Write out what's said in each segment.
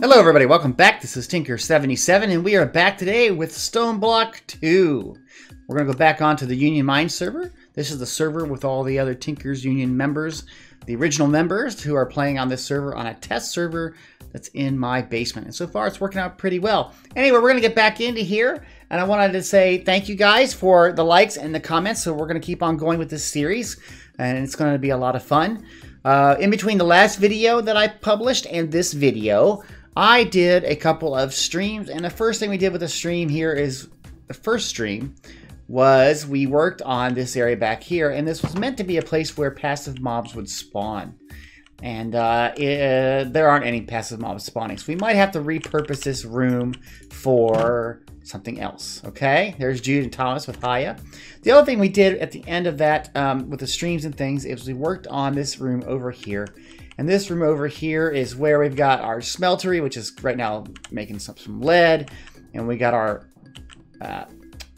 Hello everybody, welcome back. This is Tinker77 and we are back today with Stoneblock 2. We're going to go back onto the Union Mine server. This is the server with all the other Tinkers Union members, the original members who are playing on this server on a test server that's in my basement. And so far it's working out pretty well. Anyway, we're going to get back into here and I wanted to say thank you guys for the likes and the comments. So we're going to keep on going with this series and it's going to be a lot of fun. In between the last video that I published and this video, I did a couple of streams, and the first thing we did with the stream here is, the first stream was we worked on this area back here, and this was meant to be a place where passive mobs would spawn. And there aren't any passive mobs spawning, so we might have to repurpose this room for something else, okay? There's Jude and Thomas with Haya. The other thing we did at the end of that with the streams and things is we worked on this room over here. And this room over here is where we've got our smeltery, which is right now making some lead. And we got our,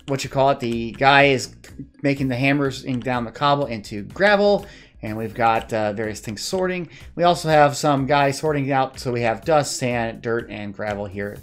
the guy is making the hammers down the cobble into gravel. And we've got various things sorting. We also have some guys sorting out, so we have dust, sand, dirt, and gravel here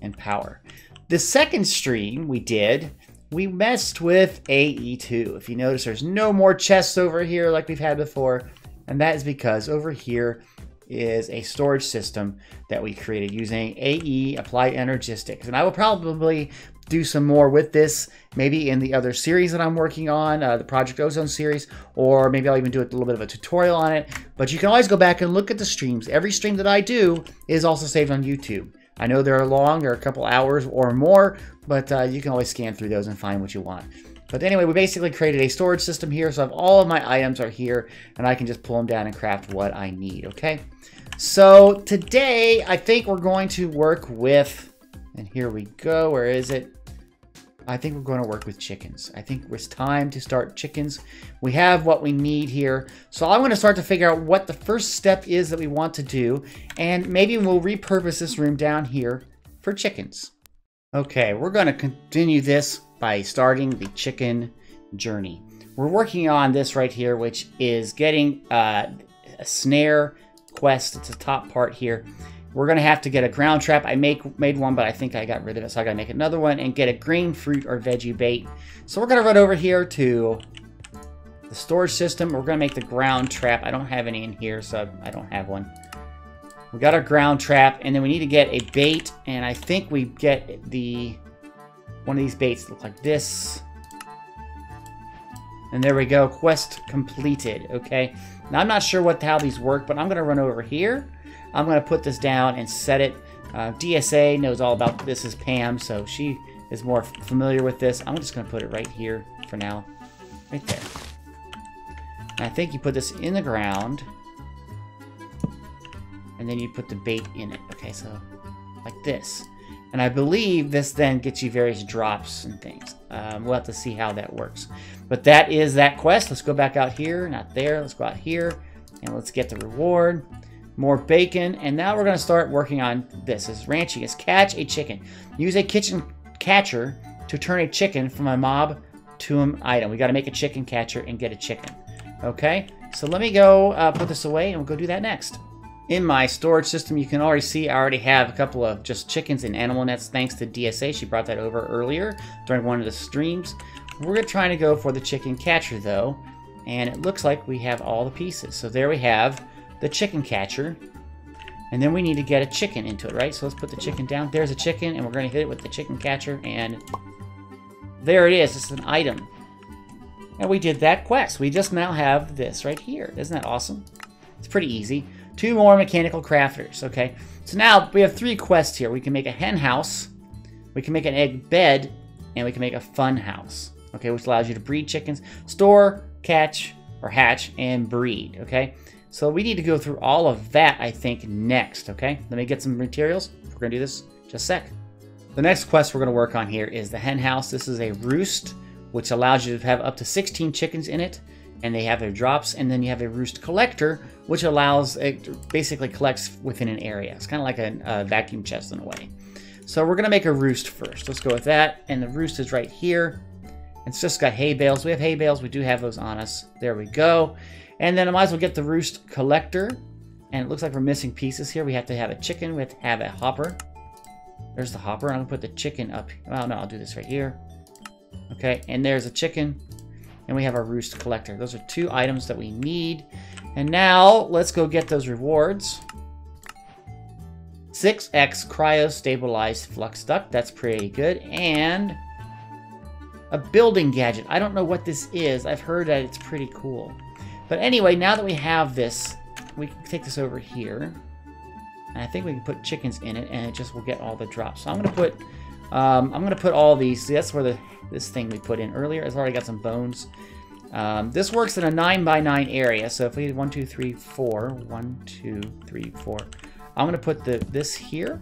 and power. The second stream we messed with AE2. If you notice, there's no more chests over here like we've had before. And that is because over here is a storage system that we created using AE, Applied Energistics. And I will probably do some more with this, maybe in the other series that I'm working on, the Project Ozone series, or maybe I'll even do a little bit of a tutorial on it. But you can always go back and look at the streams. Every stream that I do is also saved on YouTube. I know they're long, they're a couple hours or more, but you can always scan through those and find what you want. But anyway, we basically created a storage system here, so all of my items are here, and I can just pull them down and craft what I need, okay? So today, I think we're going to work with, and here we go, where is it? I think we're going to work with chickens. I think it's time to start chickens. We have what we need here, so I'm going to start to figure out what the first step is that we want to do, and maybe we'll repurpose this room down here for chickens. Okay, we're going to continue this by starting the chicken journey. We're working on this right here, which is getting a snare quest. It's the top part here. We're going to have to get a ground trap. I made one, but I think I got rid of it, so I got to make another one and get a grain, fruit, or veggie bait. So we're going to run over here to the storage system. We're going to make the ground trap. I don't have any in here, so I don't have one. We got our ground trap, and then we need to get a bait, and I think we get one of these baits look like this. And there we go, quest completed, okay? Now I'm not sure how these work, but I'm gonna run over here. I'm gonna put this down and set it. DSA knows all about this, is Pam, so she is more familiar with this. I'm just gonna put it right here for now, right there. And I think you put this in the ground, and then you put the bait in it. Okay, so like this. And I believe this then gets you various drops and things. We'll have to see how that works. But that is that quest. Let's go back out here, not there. Let's go out here, and let's get the reward. More bacon, and now we're gonna start working on this. Is ranching, is catch a chicken. Use a kitchen catcher to turn a chicken from a mob to an item. We gotta make a chicken catcher and get a chicken. Okay, so let me go put this away, and we'll go do that next. In my storage system, you can already see I already have a couple of just chickens and animal nets thanks to DSA. She brought that over earlier during one of the streams. We're trying to go for the chicken catcher though, and it looks like we have all the pieces. So there we have the chicken catcher, and then we need to get a chicken into it, right? So let's put the chicken down. There's a chicken, and we're going to hit it with the chicken catcher, and there it is. It's an item. And we did that quest. We just now have this right here. Isn't that awesome? It's pretty easy. 2 more mechanical crafters, okay? So now we have 3 quests here. We can make a hen house, we can make an egg bed, and we can make a fun house, okay? Which allows you to breed chickens, store, catch, or hatch, and breed, okay? So we need to go through all of that, I think, next, okay? Let me get some materials. We're gonna do this in just a sec. The next quest we're gonna work on here is the hen house. This is a roost, which allows you to have up to 16 chickens in it, and they have their drops, and then you have a Roost Collector, which allows, it basically collects within an area. It's kind of like a vacuum chest in a way. So we're gonna make a roost first. Let's go with that, and the roost is right here. It's just got hay bales. We have hay bales, we do have those on us. There we go. And then I might as well get the Roost Collector, And it looks like we're missing pieces here. We have to have a chicken. We have to have a hopper. There's the hopper. I'm going to put the chicken up. Well, no, I'll do this right here. Okay, and there's a chicken. And we have our Roost Collector. Those are 2 items that we need. And now, let's go get those rewards. 6x cryo-stabilized flux duct. That's pretty good. And a building gadget. I don't know what this is. I've heard that it's pretty cool. But anyway, now that we have this, we can take this over here. And I think we can put chickens in it, and it just will get all the drops. So I'm gonna put all these. See, that's where this thing we put in earlier. It's already got some bones. This works in a 9x9 area. So if we did 1, 2, 3, 4, 1, 2, 3, 4. I'm gonna put this here,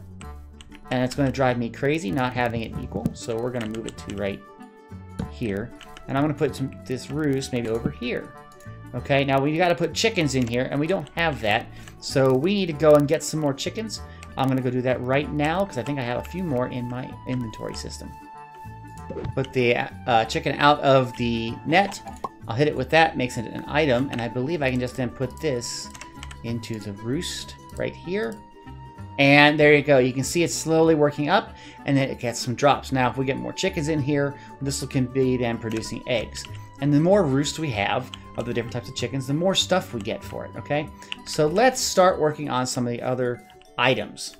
and it's gonna drive me crazy not having it equal. So we're gonna move it to right here, and I'm gonna put this roost maybe over here. Okay, now we got to put chickens in here, and we don't have that, so we need to go and get some more chickens. I'm gonna go do that right now because I think I have a few more in my inventory system. Put the chicken out of the net. I'll hit it with that, makes it an item, and I believe I can just then put this into the roost right here. And there you go. You can see it's slowly working up, and then it gets some drops. Now, if we get more chickens in here, this can be then producing eggs. And the more roosts we have of the different types of chickens, the more stuff we get for it, okay? So let's start working on some of the other items.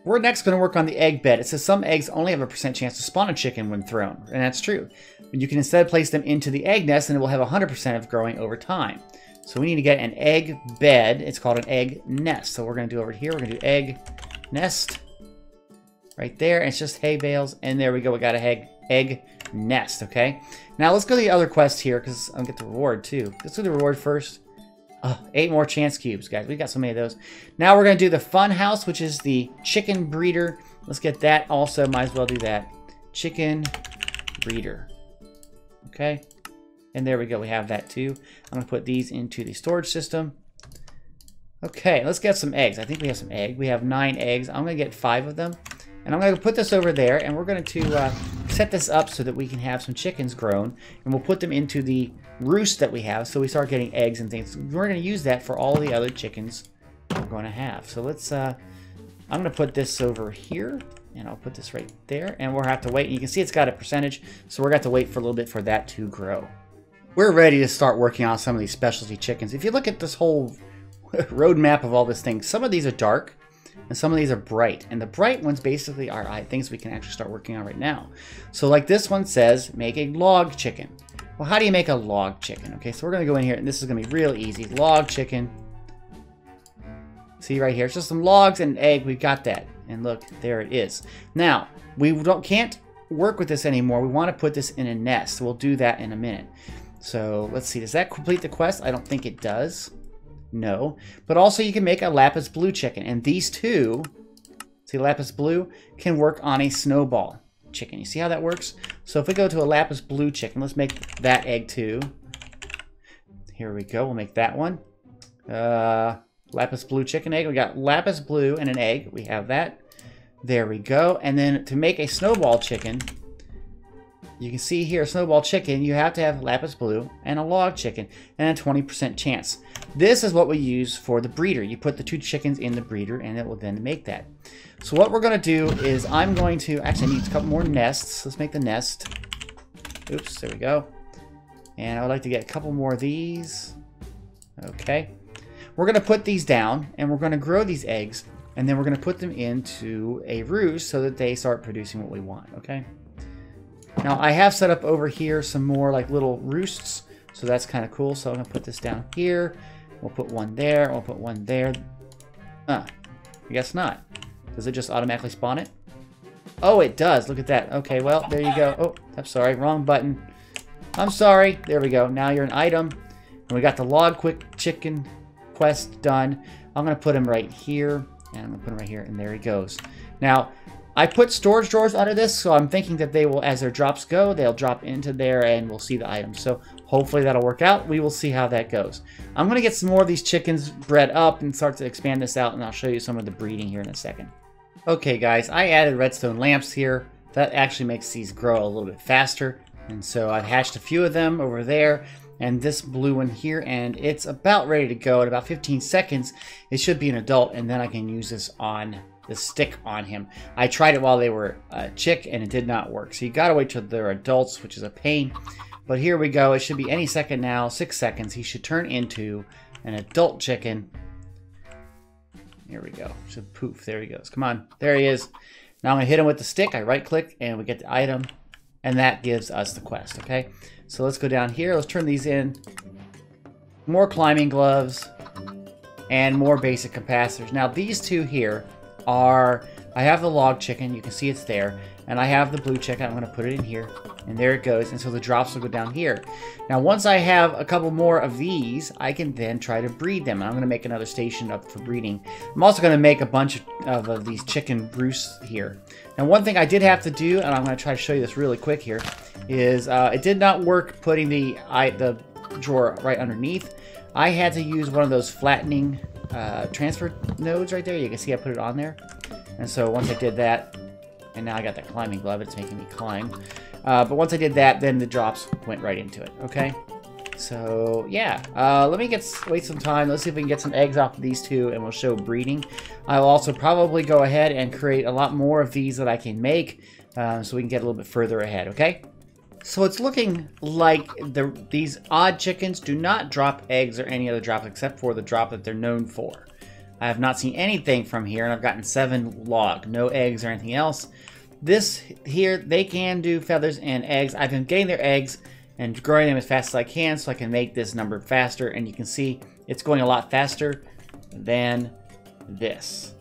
We're next going to work on the egg bed. It says some eggs only have a % chance to spawn a chicken when thrown, and that's true. You can instead place them into the egg nest, and it will have 100% of growing over time. So we need to get an egg bed. It's called an egg nest. So we're going to do over here, we're going to do egg nest right there. And it's just hay bales, and there we go. We got a egg nest, okay? Now let's go to the other quest here because I'll get the reward too. Let's do the reward first. Oh, 8 more chance cubes, guys. We got so many of those. Now we're going to do the fun house, which is the chicken breeder. Let's get that also. Might as well do that. Chicken breeder. Okay. And there we go. We have that too. I'm going to put these into the storage system. Okay, let's get some eggs. I think we have some egg. We have 9 eggs. I'm going to get 5 of them. And I'm going to put this over there, and we're going to set this up so that we can have some chickens grown. And we'll put them into the roost that we have, so we start getting eggs and things. We're going to use that for all the other chickens we're going to have. So let's, I'm going to put this over here, and I'll put this right there. And we'll have to wait. And you can see it's got a percentage, so we're going to have to wait for a little bit for that to grow. We're ready to start working on some of these specialty chickens. If you look at this whole roadmap of all this thing, some of these are dark, and some of these are bright. And the bright ones basically are things we can actually start working on right now. So like this one says, make a log chicken. Well, how do you make a log chicken? Okay, so we're going to go in here, and this is going to be real easy. Log chicken. See right here, it's just some logs and an egg. We've got that. And look, there it is. Now, we can't work with this anymore. We want to put this in a nest. So we'll do that in a minute. So let's see, does that complete the quest? I don't think it does. No. But also you can make a Lapis blue chicken. And these two, see Lapis blue, can work on a Snowball chicken. You see how that works? So if we go to a Lapis blue chicken, let's make that egg too. Here we go. We'll make that one. Lapis blue chicken egg. We got Lapis blue and an egg. We have that. There we go. And then to make a Snowball chicken, you can see here, Snowball chicken, you have to have Lapis blue and a log chicken and a 20% chance. This is what we use for the breeder. You put the 2 chickens in the breeder and it will then make that. So what we're going to do is I'm going to, actually I need a couple more nests. Let's make the nest. Oops, there we go. And I would like to get a couple more of these. Okay. We're going to put these down and we're going to grow these eggs and then we're going to put them into a roost so that they start producing what we want. Okay. Now I have set up over here some more like little roosts, so that's kind of cool. So I'm gonna put this down here. We'll put one there. We'll put one there. I guess not. Does it just automatically spawn it? Oh, it does. Look at that. Okay, well there you go. Oh, I'm sorry, wrong button. I'm sorry. There we go. Now you're an item, and we got the log quick chicken quest done. I'm gonna put him right here, and I'm gonna put him right here, and there he goes. Now, I put storage drawers under this, so I'm thinking that they will, as their drops go, they'll drop into there and we'll see the items. So hopefully that'll work out. We will see how that goes. I'm going to get some more of these chickens bred up and start to expand this out, and I'll show you some of the breeding here in a second. Okay, guys, I added redstone lamps here. That actually makes these grow a little bit faster. And so I've hatched a few of them over there. and this blue one here, and it's about ready to go. In about 15 seconds, it should be an adult, and then I can use this on the stick on him. I tried it while they were a chick, and it did not work. So you gotta wait till they're adults, which is a pain. But here we go. It should be any second now. 6 seconds. He should turn into an adult chicken. Here we go. Should poof. There he goes. Come on. There he is. Now I'm going to hit him with the stick. I right click and we get the item. And that gives us the quest. Okay. So let's go down here. Let's turn these in. More climbing gloves. And more basic capacitors. Now these two here are... I have the log chicken. You can see it's there. And I have the blue chicken. I'm going to put it in here. And there it goes. And so the drops will go down here. Now once I have a couple more of these, I can then try to breed them. And I'm going to make another station up for breeding. I'm also going to make a bunch of these chicken roosts here. Now one thing I did have to do, and I'm going to try to show you this really quick here, is it did not work putting the drawer right underneath. I had to use one of those flattening transfer nodes right there. You can see I put it on there. And so once I did that, and now I got that climbing glove, it's making me climb. But once I did that, then the drops went right into it, okay? So, yeah. Let me wait some time. Let's see if we can get some eggs off of these two, and we'll show breeding. I'll also probably go ahead and create a lot more of these that I can make, so we can get a little bit further ahead, okay? So it's looking like these odd chickens do not drop eggs or any other drops except for the drop that they're known for. I have not seen anything from here, and I've gotten 7 log. No eggs or anything else. This here, they can do feathers and eggs. I've been getting their eggs and growing them as fast as I can so I can make this number faster. And you can see it's going a lot faster than this.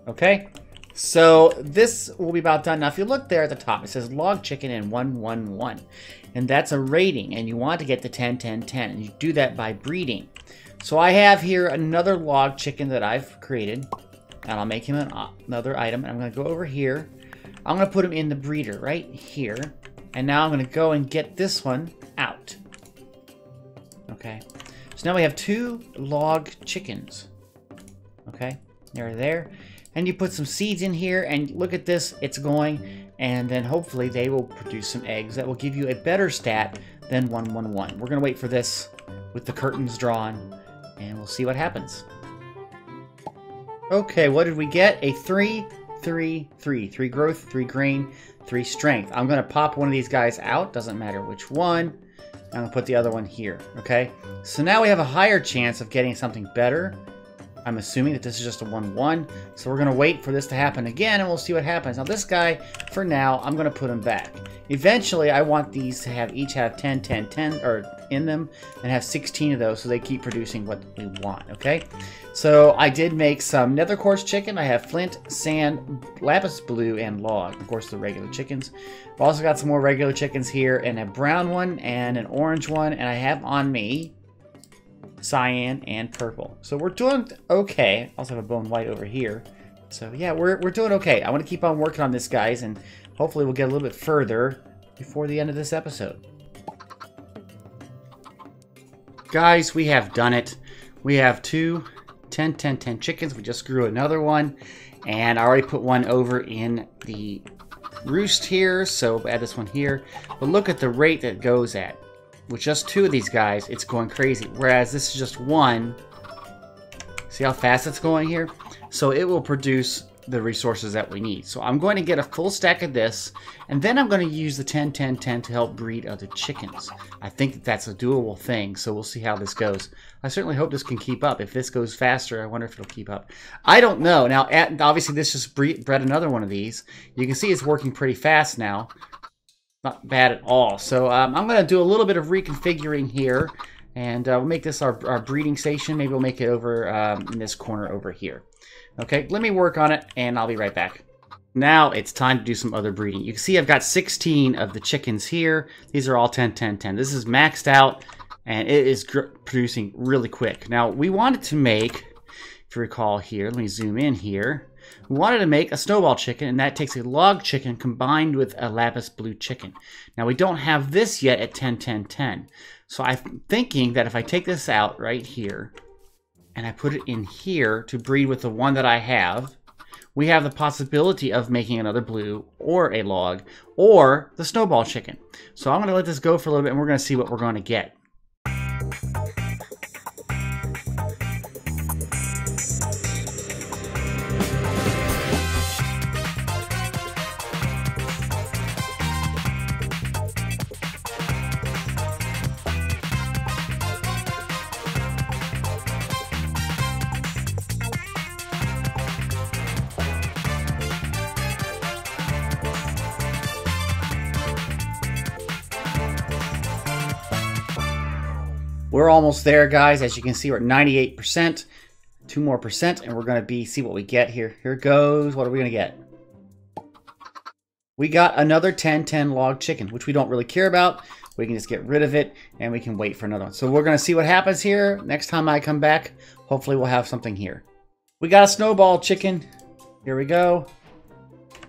Okay? So this will be about done. Now, if you look there at the top, it says log chicken and 111. And that's a rating. And you want to get to 10, 10, 10. And you do that by breeding. So I have here another log chicken that I've created. And I'll make him another item. And I'm going to go over here. I'm going to put him in the breeder right here. And now I'm going to go and get this one out. Okay. So now we have 2 log chickens. Okay. They're there. And you put some seeds in here. And look at this. It's going. And then hopefully they will produce some eggs that will give you a better stat than 111. We're going to wait for this with the curtains drawn. And we'll see what happens. Okay. What did we get? A 3, 3, 3. 3 growth, 3 grain, 3 strength. I'm going to pop one of these guys out. Doesn't matter which one. I'm going to put the other one here. Okay. So now we have a higher chance of getting something better. I'm assuming that this is just a 1-1. So we're going to wait for this to happen again and we'll see what happens. Now this guy, for now, I'm going to put him back. Eventually, I want these to each have 10, 10, 10 or in them and have 16 of those so they keep producing what we want. Okay. So I did make some nether quartz chicken. I have flint, sand, lapis blue, and log. Of course, the regular chickens. I've also got some more regular chickens here, and a brown one and an orange one. And I have on me cyan and purple. So we're doing okay. I also have a bone white over here. So yeah, we're doing okay. I want to keep on working on this, guys, and hopefully we'll get a little bit further before the end of this episode. Guys, we have done it. We have 2 10, 10, 10 chickens. We just grew another one, and I already put one over in the roost here, so we'll add this one here. But look at the rate that it goes at. With just 2 of these guys, it's going crazy. Whereas this is just 1. See how fast it's going here? So it will produce the resources that we need. So I'm going to get a full stack of this, and then I'm going to use the 10, 10, 10 to help breed other chickens. I think that that's a doable thing, so we'll see how this goes. I certainly hope this can keep up. If this goes faster, I wonder if it'll keep up. I don't know. Now, obviously, this just bred another one of these. You can see it's working pretty fast now. Not bad at all. So I'm going to do a little bit of reconfiguring here, and we'll make this our breeding station. Maybe we'll make it over in this corner over here. Okay, let me work on it, and I'll be right back. Now it's time to do some other breeding. You can see I've got 16 of the chickens here. These are all 10, 10, 10. This is maxed out, and it is producing really quick. Now, we wanted to make, if you recall here, let me zoom in here. We wanted to make a snowball chicken, and that takes a log chicken combined with a lapis blue chicken. Now, we don't have this yet at 10, 10, 10. So I'm thinking that if I take this out right here, and I put it in here to breed with the one that I have, we have the possibility of making another blue or a log or the snowball chicken. So I'm going to let this go for a little bit, and we're going to see what we're going to get. We're almost there, guys. As you can see, we're at 98%. 2 more percent, and we're going to see what we get here. Here it goes. What are we going to get? We got another 10-10 log chicken, which we don't really care about. We can just get rid of it, and we can wait for another one. So we're going to see what happens here. Next time I come back, hopefully we'll have something here. We got a snowball chicken. Here we go.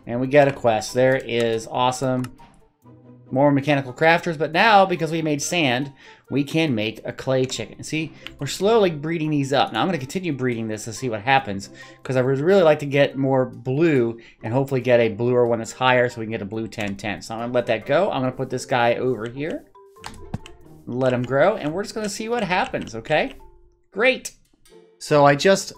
And we get a quest. There is awesome. More mechanical crafters, but now, because we made sand, we can make a clay chicken. See, we're slowly breeding these up. Now, I'm going to continue breeding this to see what happens, because I would really like to get more blue and hopefully get a bluer one that's higher so we can get a blue 10-10. So I'm going to let that go. I'm going to put this guy over here, let him grow, and we're just going to see what happens, okay? Great. So I just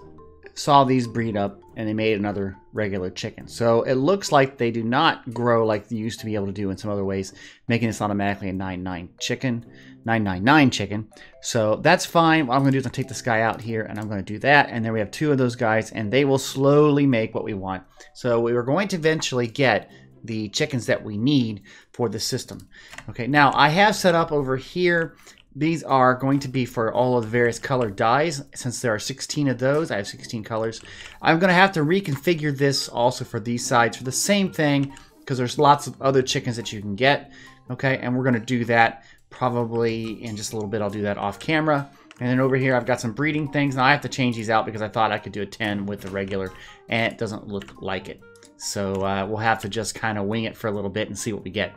saw these breed up, and they made another regular chicken. So it looks like they do not grow like they used to be able to do in some other ways, making this automatically a 9-9 chicken, 999 chicken. So that's fine. What I'm going to do is I'll take this guy out here, and I'm going to do that. And then we have 2 of those guys, and they will slowly make what we want. So we were going to eventually get the chickens that we need for the system. Okay, now I have set up over here. These are going to be for all of the various colored dyes. Since there are 16 of those, I have 16 colors. I'm going to have to reconfigure this also for these sides for the same thing, because there's lots of other chickens that you can get. Okay, and we're going to do that probably in just a little bit. I'll do that off camera. And then over here, I've got some breeding things. Now I have to change these out because I thought I could do a 10 with the regular, and it doesn't look like it. So we'll have to just kind of wing it for a little bit and see what we get.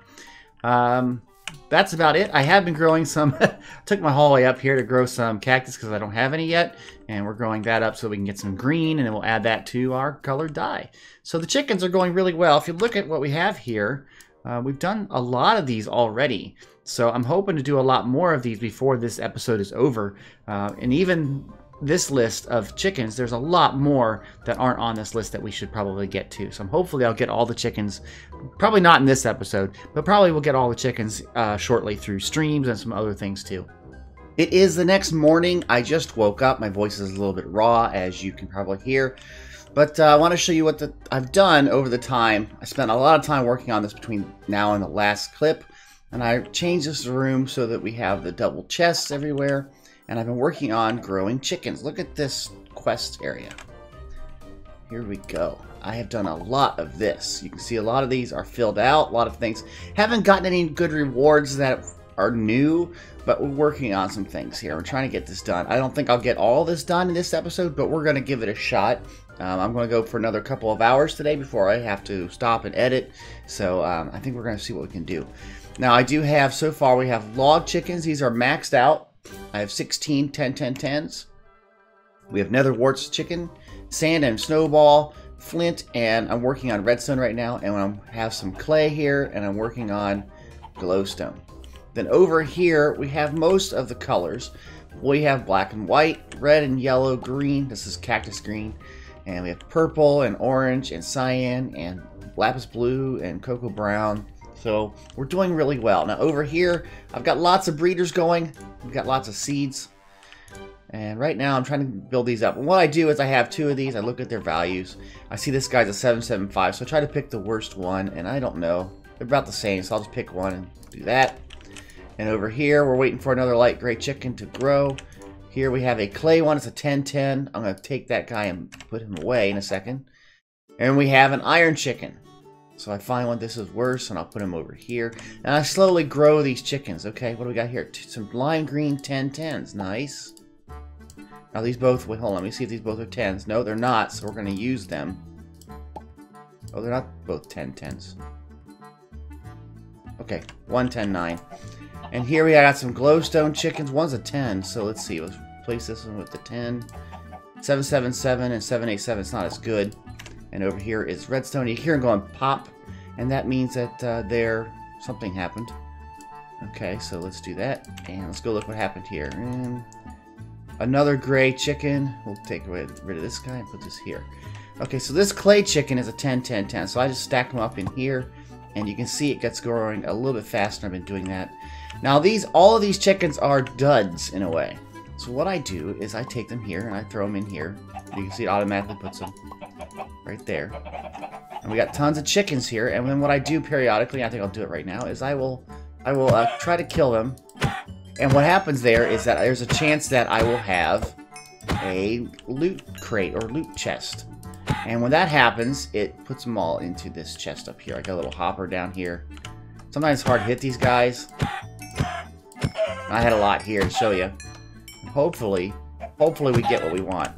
That's about it. I have been growing some, took my hallway up here to grow some cactus because I don't have any yet. And we're growing that up so we can get some green, and then we'll add that to our colored dye. So the chickens are going really well. If you look at what we have here, we've done a lot of these already. So I'm hoping to do a lot more of these before this episode is over. And even this list of chickens, there's a lot more that aren't on this list that we should probably get to. So hopefully I'll get all the chickens, probably not in this episode, but probably we'll get all the chickens shortly through streams and some other things too. It is the next morning. I just woke up. My voice is a little bit raw, as you can probably hear. But I want to show you what I've done over the time. I spent a lot of time working on this between now and the last clip. And I changed this room so that we have the double chests everywhere. And I've been working on growing chickens. Look at this quest area. Here we go. I have done a lot of this. You can see a lot of these are filled out. A lot of things. Haven't gotten any good rewards that are new, but we're working on some things here. We're trying to get this done. I don't think I'll get all this done in this episode, but we're going to give it a shot. I'm going to go for another couple of hours today before I have to stop and edit. So I think we're going to see what we can do. Now I do have, so far we have log chickens. These are maxed out. I have 16 10-10-10s. We have nether warts chicken, sand and snowball, flint, and I'm working on redstone right now. And I have some clay here, and I'm working on glowstone. Then over here, we have most of the colors. We have black and white, red and yellow, green. This is cactus green. And we have purple and orange and cyan and lapis blue and cocoa brown. So we're doing really well. Now over here, I've got lots of breeders going. We've got lots of seeds. And right now I'm trying to build these up. And what I do is I have 2 of these. I look at their values. I see this guy's a 775. So I try to pick the worst one. And I don't know. They're about the same. So I'll just pick one and do that. And over here, we're waiting for another light gray chicken to grow. Here we have a clay one. It's a 10-10. I'm going to take that guy and put him away in a second. And we have an iron chicken. So I find one this is worse, and I'll put him over here. And I slowly grow these chickens. Okay, what do we got here? Some lime green 10-10s. Nice. Now these both, wait, hold on. Let me see if these both are 10s. No, they're not, so we're going to use them. Oh, they're not both 10-10s. Okay, 1 10-9. And here we got some glowstone chickens. One's a 10, so let's see. Let's replace this one with the 10. 777 and 787. It's not as good. And over here is redstone. You hear them going pop, and that means that something happened. Okay, so let's do that, and let's go look what happened here. And another gray chicken. We'll take rid of this guy and put this here. Okay, so this clay chicken is a 10-10-10. So I just stack them up in here, and you can see it gets growing a little bit faster. I've been doing that. Now all of these chickens are duds in a way. So what I do is I take them here and I throw them in here. You can see it automatically puts them right there. And we got tons of chickens here. And then what I do periodically, I think I'll do it right now, is I will try to kill them. And what happens there is that there's a chance that I will have a loot crate or loot chest. And when that happens, it puts them all into this chest up here. I got a little hopper down here. Sometimes it's hard to hit these guys. I had a lot here to show you. Hopefully we get what we want.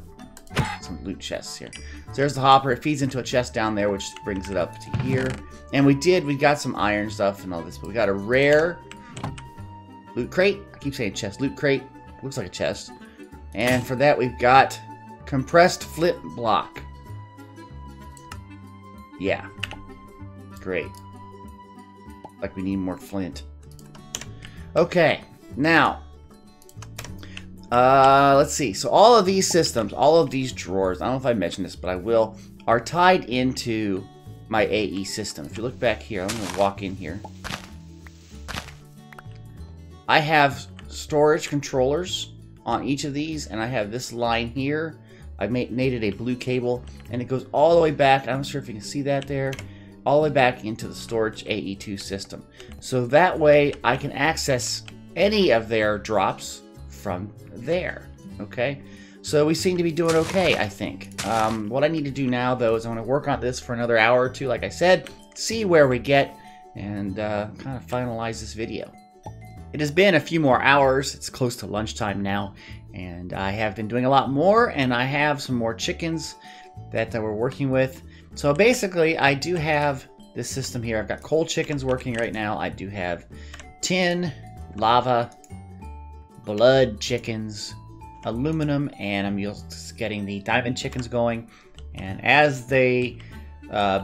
Some loot chests here. So there's the hopper. It feeds into a chest down there, which brings it up to here. And we got some iron stuff and all this, but we got a rare loot crate. I keep saying chest. Loot crate. Looks like a chest. And for that, we've got compressed flint block. Yeah. Great. Like we need more flint. Okay. Now, let's see. So all of these systems, all of these drawers, I don't know if I mentioned this, but I will, are tied into my AE system. If you look back here, I'm going to walk in here. I have storage controllers on each of these, and I have this line here. I made it a blue cable, and it goes all the way back. I'm not sure if you can see that there. All the way back into the storage AE2 system. So that way I can access any of their drops from there. Okay? So we seem to be doing okay, I think. What I need to do now, though, is I want to work on this for another hour or two, like I said, see where we get, and kind of finalize this video. It has been a few more hours. It's close to lunchtime now, and I have been doing a lot more, and I have some more chickens that we're working with. So basically, I do have this system here. I've got coal chickens working right now. I do have tin, lava, blood chickens, aluminum, and I'm just getting the diamond chickens going. And as they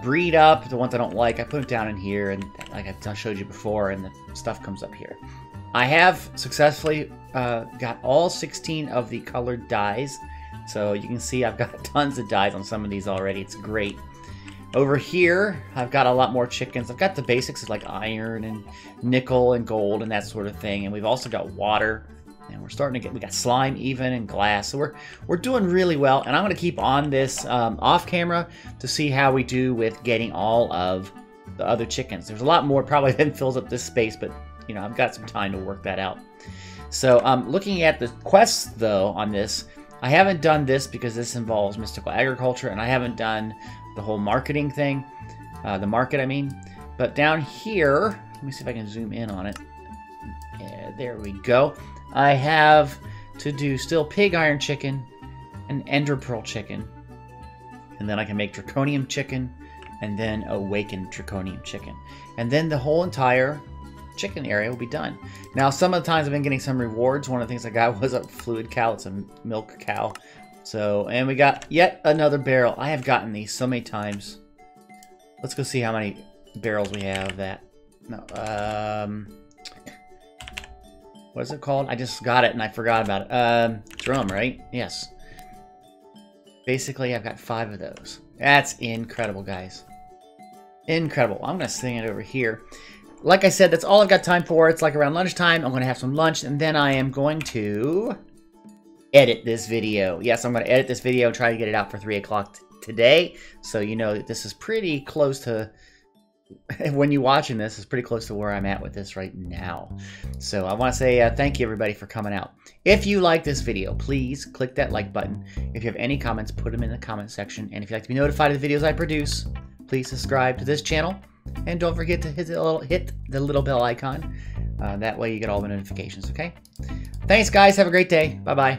breed up, the ones I don't like, I put them down in here, and like I showed you before, and the stuff comes up here. I have successfully got all 16 of the colored dyes. So you can see I've got tons of dyes on some of these already. It's great. Over here, I've got a lot more chickens. I've got the basics like iron and nickel and gold and that sort of thing. And we've also got water. And we're starting to get, we got slime even and glass. So we're doing really well. And I'm going to keep on this off camera to see how we do with getting all of the other chickens. There's a lot more probably than fills up this space, but you know, I've got some time to work that out. So looking at the quests though on this, I haven't done this because this involves mystical agriculture, and I haven't done the whole marketing thing, the market I mean. But down here, let me see if I can zoom in on it. Yeah, there we go. I have to do still pig iron chicken and ender pearl chicken, and then I can make draconium chicken and then awakened draconium chicken, and then the whole entire chicken area will be done. Now, some of the times I've been getting some rewards. One of the things I got was a fluid cow. It's a milk cow. So, and we got yet another barrel. I have gotten these so many times. Let's go see how many barrels we have of that. No, what is it called? I just got it and I forgot about it. Drum, right? Yes. Basically, I've got 5 of those. That's incredible, guys. Incredible. I'm going to sing it over here. Like I said, that's all I've got time for. It's like around lunchtime. I'm going to have some lunch, and then I am going to edit this video. Yes, I'm going to edit this video and try to get it out for 3 o'clock today. So you know that this is pretty close to, when you're watching this, is pretty close to where I'm at with this right now. So I want to say thank you, everybody, for coming out. If you like this video, please click that like button. If you have any comments, put them in the comment section. And if you'd like to be notified of the videos I produce, please subscribe to this channel. And don't forget to hit the little bell icon. That way you get all the notifications, okay? Thanks, guys. Have a great day. Bye-bye.